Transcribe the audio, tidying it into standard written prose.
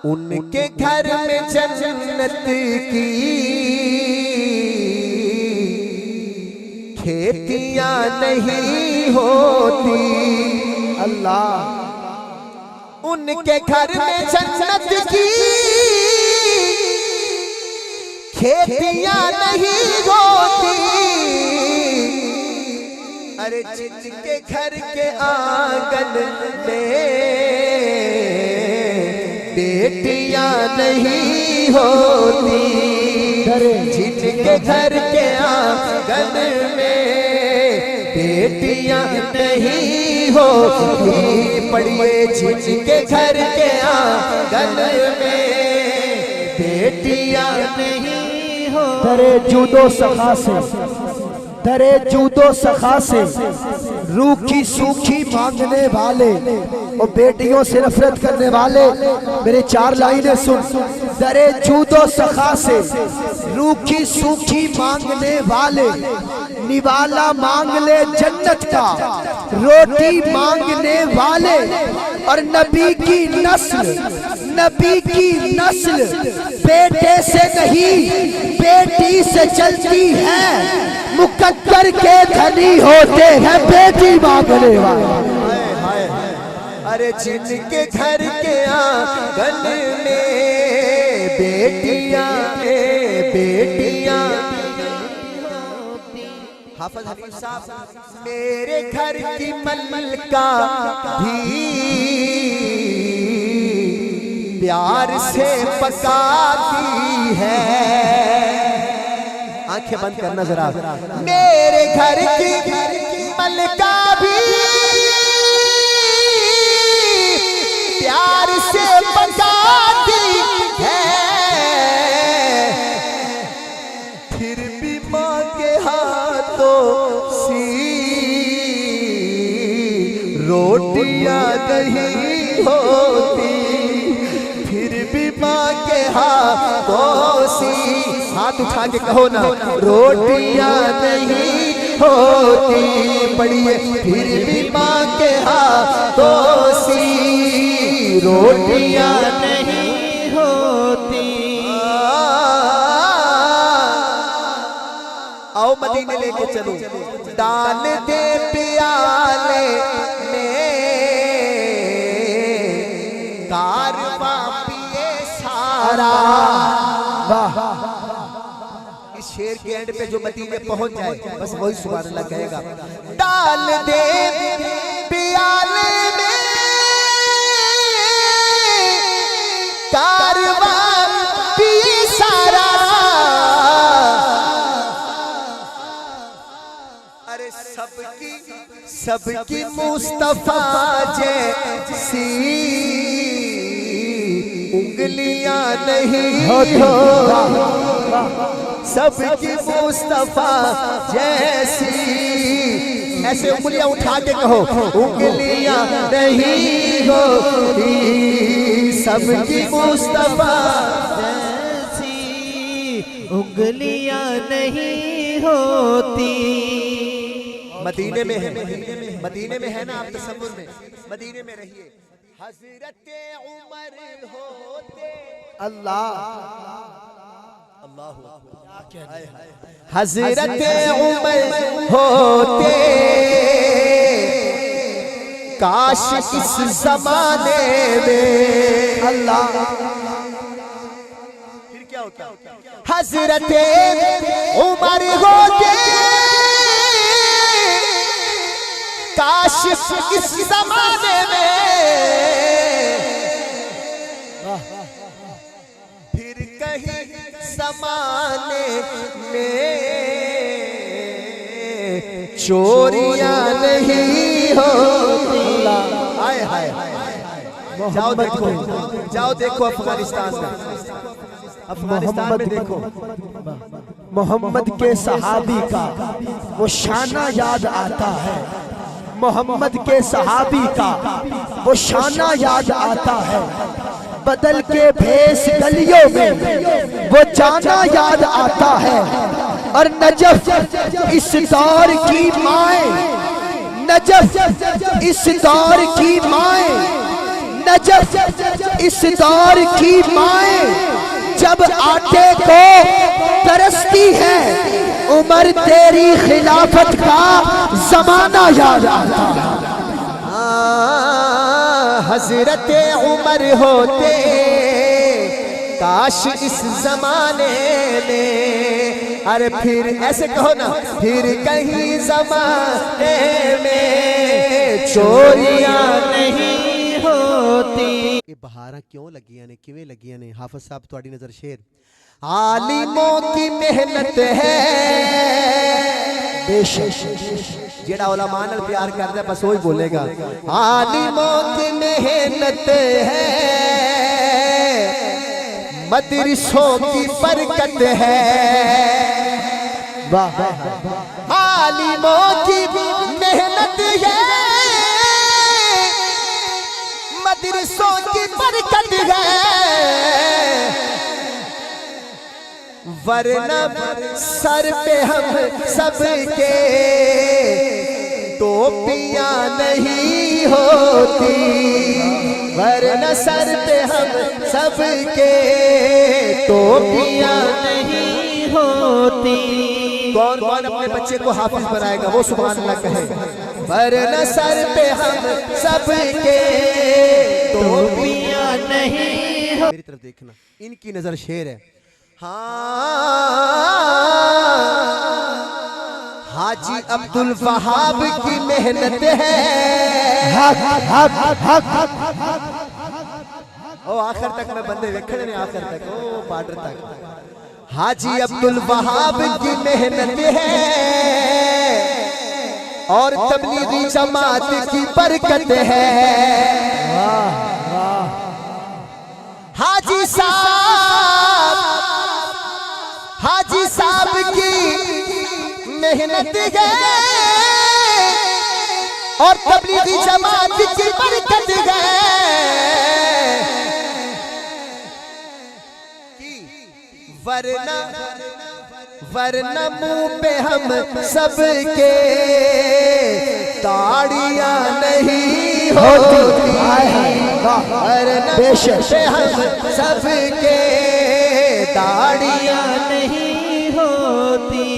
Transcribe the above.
उनके घर में जन्नत की खेतियां नहीं होती। अल्लाह, उनके घर में जन्नत की खेतियां नहीं होती। अरे जिनके घर के आंगन में बेटियां नहीं होती, जिनके घर के आंगन में बेटियां नहीं होती। पढ़िए, जिनके घर के आंगन में बेटियां नहीं होती। दरे जूदो सखा से, दरे जूदो सखा से रूखी सूखी मांगने वाले और बेटियों से नफरत करने वाले, मेरे चार लाइनें सुन। दरे जूदो सखा से रूखी सूखी मांगने वाले, निवाला मांग ले जन्नत का, रोटी मांगने वाले और नबी की नस्ल, नबी की नस्ल बेटे से नहीं बेटी से चलती है। मुकद्दर के धनी होते हैं बेटी मांगने वाले। अरे जिनके घर के आंगन में बेटियां बेटियां। हाफिज हकीम साहब, मेरे घर की मलका भी प्यार से पकाती है। आंखें बंद करना जरा। मेरे घर की मलका भी प्यार से पकाती है, फिर भी मां के हाथों सी रोटियां नहीं होती। फिर भी मां के हाथों सी, हाथ उठा के कहो ना, रोटियां नहीं होती। पढ़िए, फिर भी मां के हाथों सी रोटियां नहीं होती। आओ मदीने लेके चलो। डाल दे प्याले में कारवां पिए सारा। वाह, इस शेर के एंड पे जो मदीने पहुंच जाए बस वही सुभान अल्लाह कहेगा। डाल दे प्याले में कारवां पिए सारा। अरे सबकी मुस्तफा जैसी उंगलियां नहीं होती। सबकी मुस्तफा जैसी, ऐसे उंगलियां उठा के कहो, उंगलियां नहीं होती। सबकी मुस्तफा जैसी उंगलियां नहीं होती। मदीने में है, मदीने में है ना, आप तसव्वुर में मदीने में रहिए। हजरत उमर होते, अल्लाह, हजरत उमर होते काश इस जमाने में। अल्लाह, फिर क्या होता? हजरत उमर होते काश इस जमाने में। फिर कहीं जमाने में चोरियां नहीं होती। हाय हाय, जाओ देखो, जाओ देखो अफगानिस्तान में, अफगानिस्तान में देखो। मोहम्मद के सहाबी का वो शाना याद आता है। मोहम्मद के सहाबी का वो शाना याद आता है। बदल के भेष गलियों में वो जाना याद आता है। और नजफ इस दौर की माए, नजफ इस दौर की माए नजफ इस दौर की माएं जब आटे को तरसती है, उमर तेरी खिलाफत का जमाना याद आता है। हजरत उमर होते काश इस जमाने में, अरे फिर ऐसे कहो ना, फिर कहीं जमाने में चोरियां नहीं होती। ये बहारा क्यों लगियां ने, किवें लगियां ने? हाफिज साहब तुहाडी नजर शेर। आलिमों की मेहनत है, जेड़ा उलमा नाल प्यार करदा बस वही बोलेगा। आलिमों की मेहनत है, मदरसों की बरकत है। वाह, आलिमों की मेहनत है, मदरसों की बरकत है, वरना सर पे हम सबके टोपियां नहीं होती, वरना सर पे हम सबके टोपियां नहीं होती। कौन कौन अपने बच्चे को हाफिज बनाएगा वो सुभान अल्लाह कहे। वरना सर पे हम सबके टोपियां नहीं। मेरी तरफ देखना, इनकी नजर शेर है। हाजी अब्दुल वहाब की मेहनत है, ओ आखिर तक मैं बंदे वेखने ने, आखिर तक ओ बॉर्डर तक। हाजी अब्दुल वहाब की मेहनत है और तबलीगी जमात की बरकत है। हाजी साहब की मेहनत है और तबलीगी जमात की बरकत है। वरना मुंह पे हम सबके ताड़ियां नहीं होती, वरना पे हम सबके ताड़ियां नहीं होती।